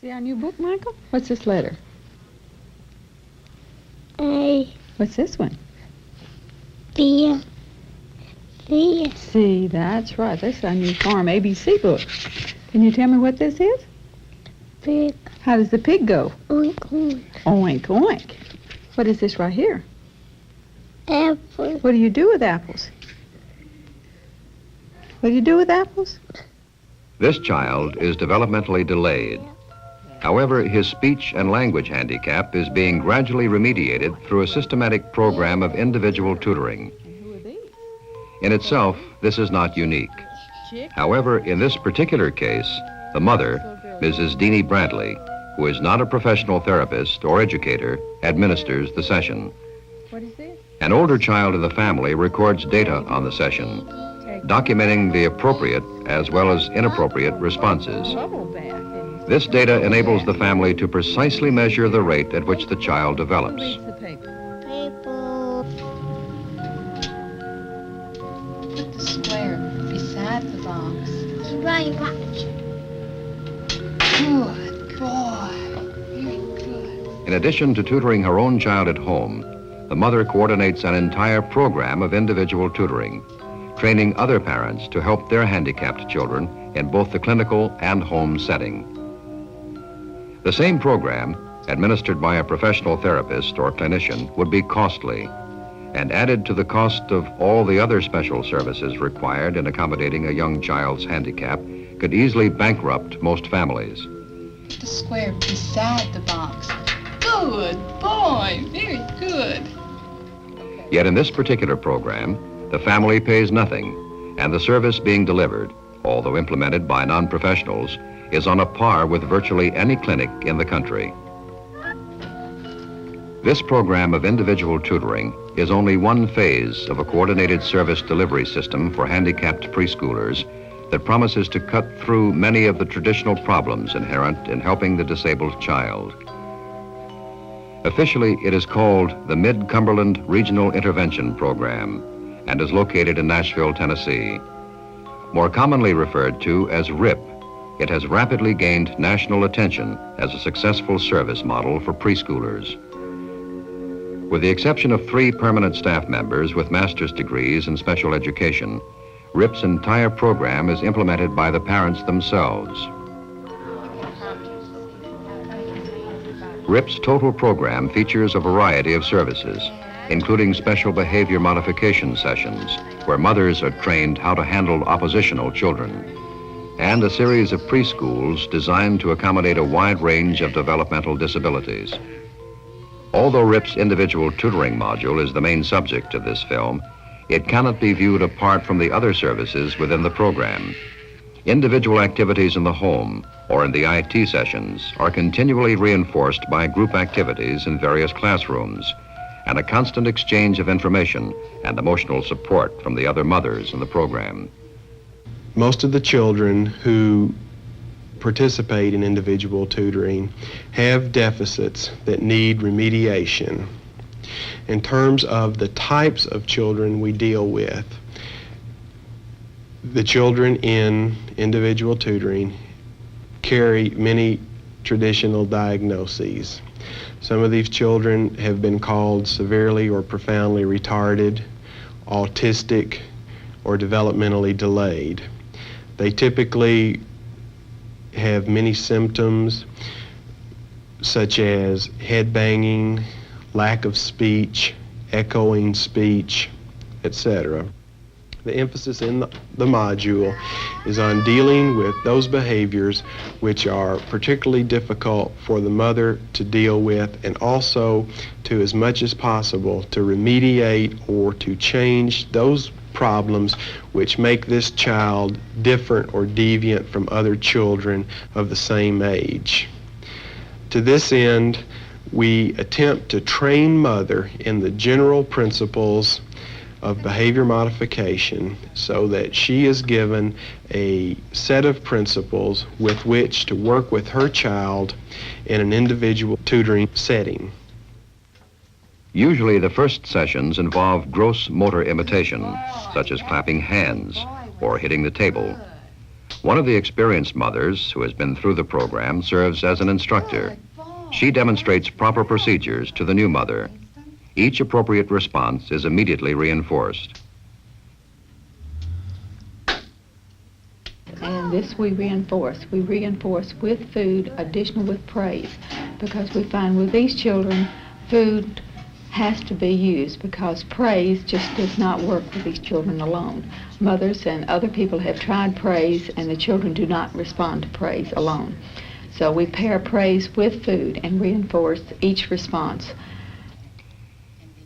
See our new book, Michael? What's this letter? A. What's this one? B. C. C, that's right. That's our new farm ABC book. Can you tell me what this is? Pig. How does the pig go? Oink, oink. Oink, oink. What is this right here? Apple. What do you do with apples? What do you do with apples? This child is developmentally delayed. However, his speech and language handicap is being gradually remediated through a systematic program of individual tutoring. In itself, this is not unique. However, in this particular case, the mother, Mrs. Deanie Brantley, who is not a professional therapist or educator, administers the session. What is this? An older child in the family records data on the session, documenting the appropriate as well as inappropriate responses. This data enables the family to precisely measure the rate at which the child develops. Paper. Put the square beside the box. Right, watch. Good boy. Very good. In addition to tutoring her own child at home, the mother coordinates an entire program of individual tutoring, training other parents to help their handicapped children in both the clinical and home setting. The same program, administered by a professional therapist or clinician, would be costly, and added to the cost of all the other special services required in accommodating a young child's handicap, could easily bankrupt most families. Put the square beside the box. Good boy. Very good. Yet in this particular program, the family pays nothing, and the service being delivered, although implemented by non-professionals, is on a par with virtually any clinic in the country. This program of individual tutoring is only one phase of a coordinated service delivery system for handicapped preschoolers that promises to cut through many of the traditional problems inherent in helping the disabled child. Officially, it is called the Mid-Cumberland Regional Intervention Program and is located in Nashville, Tennessee. More commonly referred to as RIP, it has rapidly gained national attention as a successful service model for preschoolers. With the exception of 3 permanent staff members with master's degrees in special education, RIP's entire program is implemented by the parents themselves. RIP's total program features a variety of services, including special behavior modification sessions, where mothers are trained how to handle oppositional children, and a series of preschools designed to accommodate a wide range of developmental disabilities. Although RIP's individual tutoring module is the main subject of this film, it cannot be viewed apart from the other services within the program. Individual activities in the home or in the IT sessions are continually reinforced by group activities in various classrooms and a constant exchange of information and emotional support from the other mothers in the program. Most of the children who participate in individual tutoring have deficits that need remediation. In terms of the types of children we deal with, the children in individual tutoring carry many traditional diagnoses. Some of these children have been called severely or profoundly retarded, autistic, or developmentally delayed. They typically have many symptoms such as head banging, lack of speech, echoing speech, etc. The emphasis in the module is on dealing with those behaviors which are particularly difficult for the mother to deal with, and also to, as much as possible, to remediate or to change those problems which make this child different or deviant from other children of the same age. To this end, we attempt to train mother in the general principles of behavior modification so that she is given a set of principles with which to work with her child in an individual tutoring setting. Usually the first sessions involve gross motor imitation, such as clapping hands or hitting the table. One of the experienced mothers who has been through the program serves as an instructor. She demonstrates proper procedures to the new mother. Each appropriate response is immediately reinforced. And this we reinforce. We reinforce with food, additional with praise, because we find with these children, food has to be used because praise just does not work with these children alone. Mothers and other people have tried praise and the children do not respond to praise alone. So we pair praise with food and reinforce each response.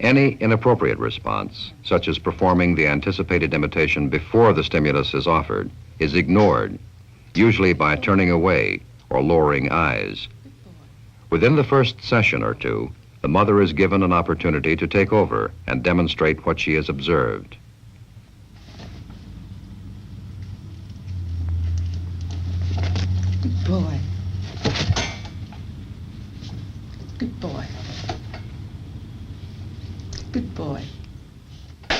Any inappropriate response, such as performing the anticipated imitation before the stimulus is offered, is ignored, usually by turning away or lowering eyes. Within the first session or two, the mother is given an opportunity to take over and demonstrate what she has observed. Good boy. Good boy. Good boy.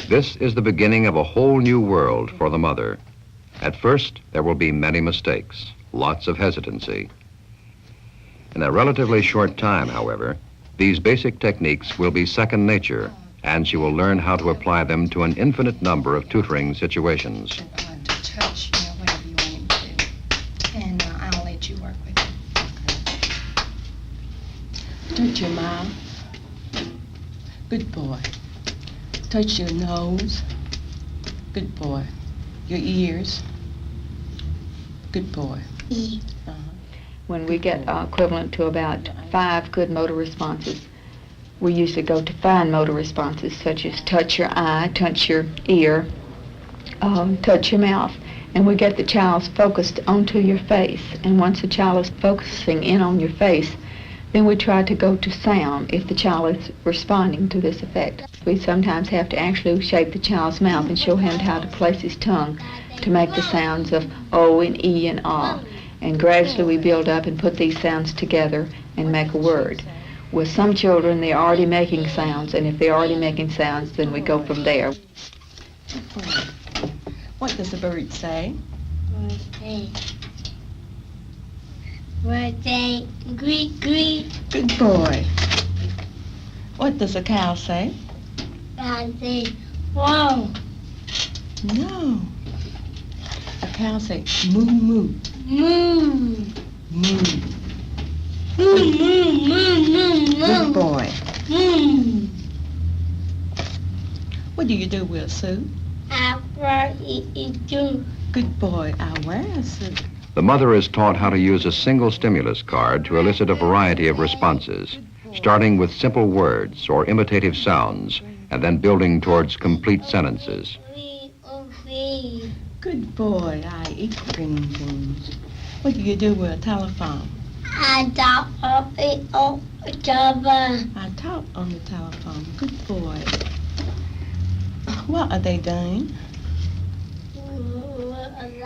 This is the beginning of a whole new world for the mother. At first, there will be many mistakes, lots of hesitancy. In a relatively short time, however, these basic techniques will be second nature, and she will learn how to apply them to an infinite number of tutoring situations. To touch, whatever you want him to do. And I'll let you work with it. Okay. Touch your mouth. Good boy. Touch your nose. Good boy. Your ears. Good boy. Uh-huh. When we get equivalent to about 5 good motor responses, we usually go to fine motor responses, such as touch your eye, touch your ear, touch your mouth. And we get the child focused onto your face. And once the child is focusing in on your face, then we try to go to sound if the child is responding to this effect. We sometimes have to actually shape the child's mouth and show him how to place his tongue to make the sounds of O and E and ah. And gradually we build up and put these sounds together and make a word. With some children, they're already making sounds, and if they're already making sounds, then we go from there. What does a bird say? Birthday, greet, greet. Good boy. What does a cow say? Birthday, whoa. No. A cow say moo moo. Moo. Moo. Moo, moo, moo, moo, Good moo. boy. Moo. What do you do with a suit? After it do. Good boy. I wear a suit. The mother is taught how to use a single stimulus card to elicit a variety of responses, starting with simple words or imitative sounds, and then building towards complete sentences. Good boy. I eat green beans. What do you do with a telephone? I talk of it over Java. I talk on the telephone. Good boy. What are they doing?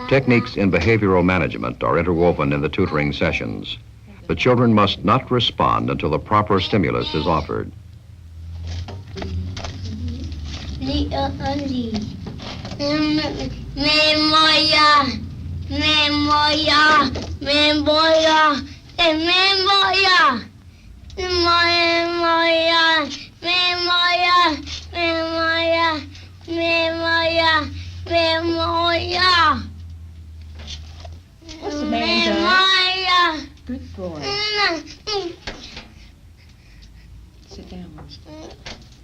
Techniques in behavioral management are interwoven in the tutoring sessions. The children must not respond until the proper stimulus is offered. Memoria, memoria, memoria, memoria, memoria, memoria, memoria, memoria, memoria. What's the man doing? Memoria. Good boy. Sit down, Winston.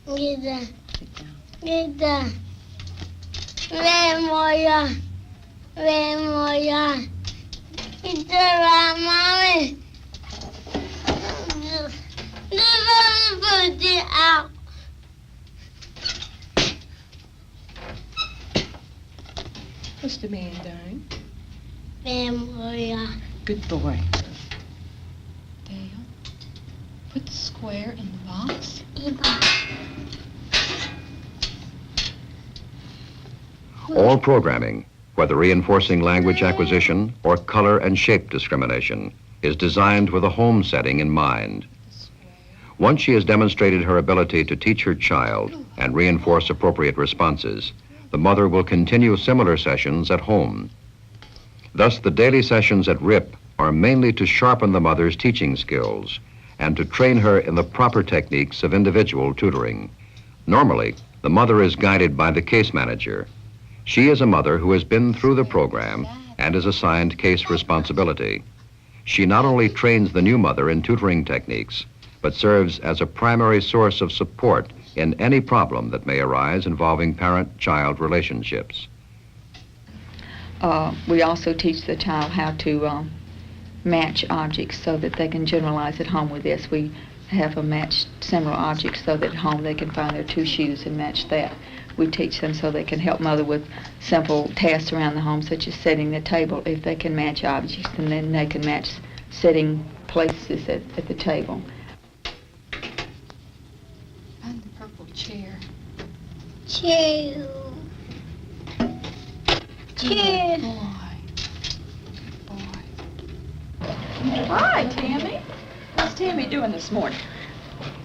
Gida, Sit down. gida. Memoria, memoria. Gida, mommy. Never put it out. What's the man doing? Memoria. Good boy. Dale, put the square in the box. All programming, whether reinforcing language acquisition or color and shape discrimination, is designed with a home setting in mind. Once she has demonstrated her ability to teach her child and reinforce appropriate responses, the mother will continue similar sessions at home. Thus, the daily sessions at RIP are mainly to sharpen the mother's teaching skills and to train her in the proper techniques of individual tutoring. Normally, the mother is guided by the case manager. She is a mother who has been through the program and is assigned case responsibility. She not only trains the new mother in tutoring techniques, but serves as a primary source of support in any problem that may arise involving parent-child relationships. We also teach the child how to match objects so that they can generalize at home with this. We have a matched similar object so that at home they can find their two shoes and match that. We teach them so they can help mother with simple tasks around the home, such as setting the table if they can match objects, and then they can match setting places at the table. Find the purple chair. Two. Good boy. Hi, Tammy. How's Tammy doing this morning?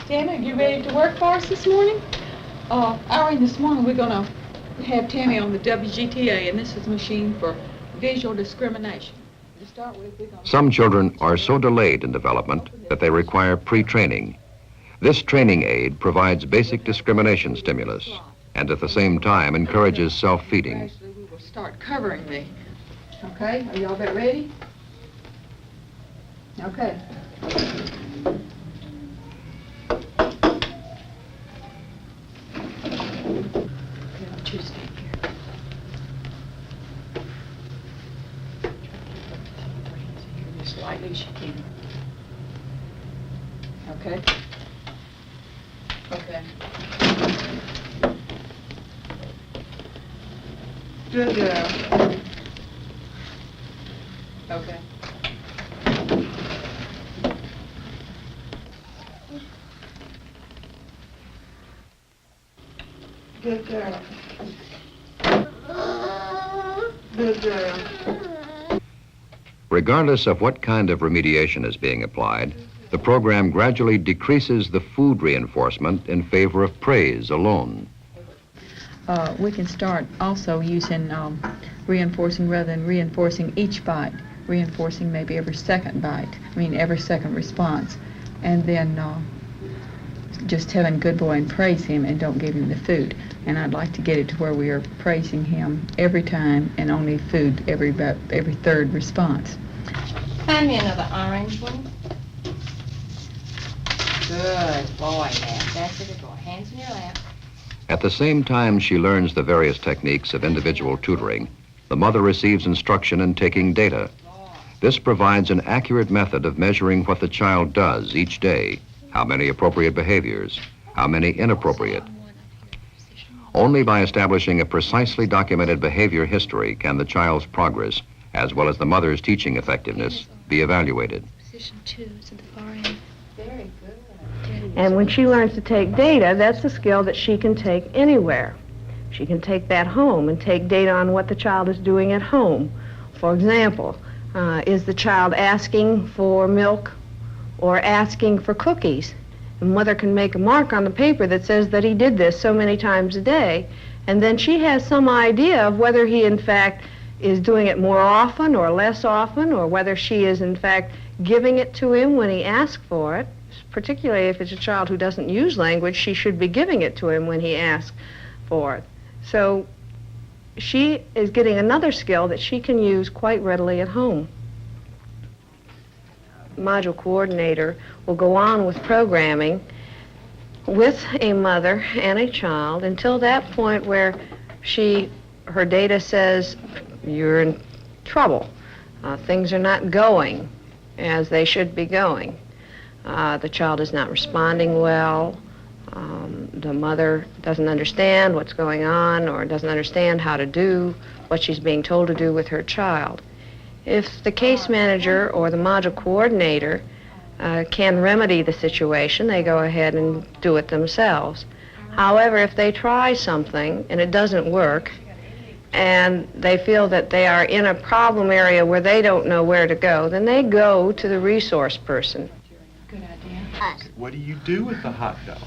Tammy, you ready to work for us this morning? Irene, this morning we're going to have Tammy on the WGTA, and this is a machine for visual discrimination. To start with, we're going to... Some children are so delayed in development that they require pre-training. This training aid provides basic discrimination stimulus and at the same time encourages self-feeding. Actually, we will start covering me. Okay, are you all about ready? Okay. As lightly as you can. Okay. Okay. Good girl. Okay. Good girl. Good girl. Regardless of what kind of remediation is being applied, the program gradually decreases the food reinforcement in favor of praise alone. We can start also using reinforcing rather than reinforcing each bite, reinforcing maybe every second bite, every second response, and then just telling good boy and praise him and don't give him the food. And I'd like to get it to where we are praising him every time and only food every third response. Find me another orange one. Good boy, now. That's it, good boy. Hands in your lap. At the same time she learns the various techniques of individual tutoring, the mother receives instruction in taking data. This provides an accurate method of measuring what the child does each day, how many appropriate behaviors, how many inappropriate. Only by establishing a precisely documented behavior history can the child's progress, as well as the mother's teaching effectiveness, be evaluated. Position 2 is at the far end. Very good. And when she learns to take data, that's a skill that she can take anywhere. She can take that home and take data on what the child is doing at home. For example, is the child asking for milk or asking for cookies? And mother can make a mark on the paper that says that he did this so many times a day, and then she has some idea of whether he in fact is doing it more often or less often, or whether she is in fact giving it to him when he asks for it. Particularly if it's a child who doesn't use language, she should be giving it to him when he asks for it. So she is getting another skill that she can use quite readily at home. Module coordinator will go on with programming with a mother and a child until that point where her data says you're in trouble. Things are not going as they should be going. The child is not responding well. The mother doesn't understand what's going on or doesn't understand how to do what she's being told to do with her child. If the case manager or the module coordinator can remedy the situation, they go ahead and do it themselves. However, if they try something and it doesn't work, and they feel that they are in a problem area where they don't know where to go, then they go to the resource person. Good idea. What do you do with the hot dog?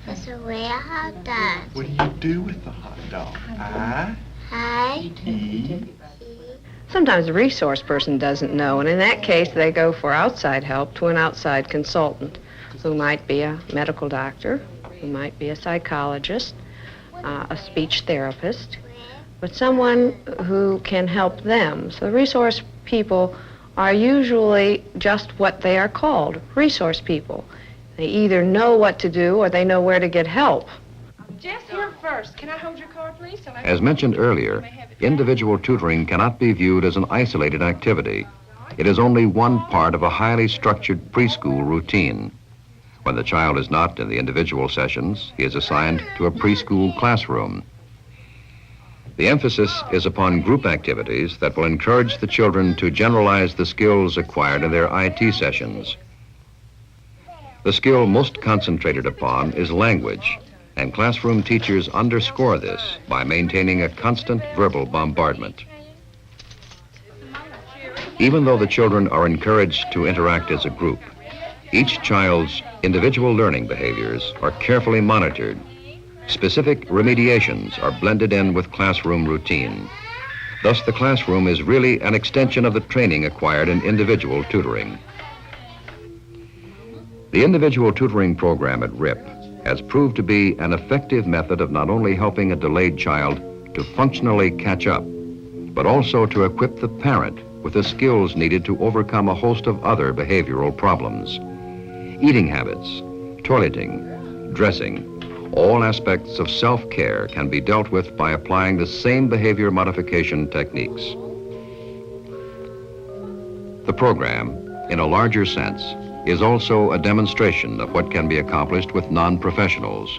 That's a way hot dog. What do you do with the hot dog? I Hi. eat Sometimes the resource person doesn't know, and in that case, they go for outside help to an outside consultant who might be a medical doctor, who might be a psychologist, a speech therapist, but someone who can help them. So the resource people are usually just what they are called, resource people. They either know what to do or they know where to get help. Jess, here first. Can I hold your car, please? As mentioned earlier, individual tutoring cannot be viewed as an isolated activity. It is only one part of a highly structured preschool routine. When the child is not in the individual sessions, he is assigned to a preschool classroom. The emphasis is upon group activities that will encourage the children to generalize the skills acquired in their IT sessions. The skill most concentrated upon is language, and classroom teachers underscore this by maintaining a constant verbal bombardment. Even though the children are encouraged to interact as a group, each child's individual learning behaviors are carefully monitored. Specific remediations are blended in with classroom routine. Thus, the classroom is really an extension of the training acquired in individual tutoring. The individual tutoring program at RIP has proved to be an effective method of not only helping a delayed child to functionally catch up, but also to equip the parent with the skills needed to overcome a host of other behavioral problems. Eating habits, toileting, dressing, all aspects of self-care can be dealt with by applying the same behavior modification techniques. The program, in a larger sense, is also a demonstration of what can be accomplished with non-professionals.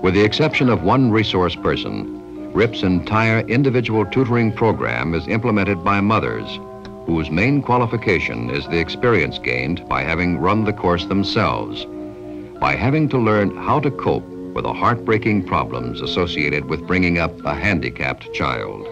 With the exception of one resource person, RIP's entire individual tutoring program is implemented by mothers, whose main qualification is the experience gained by having run the course themselves, by having to learn how to cope with the heartbreaking problems associated with bringing up a handicapped child.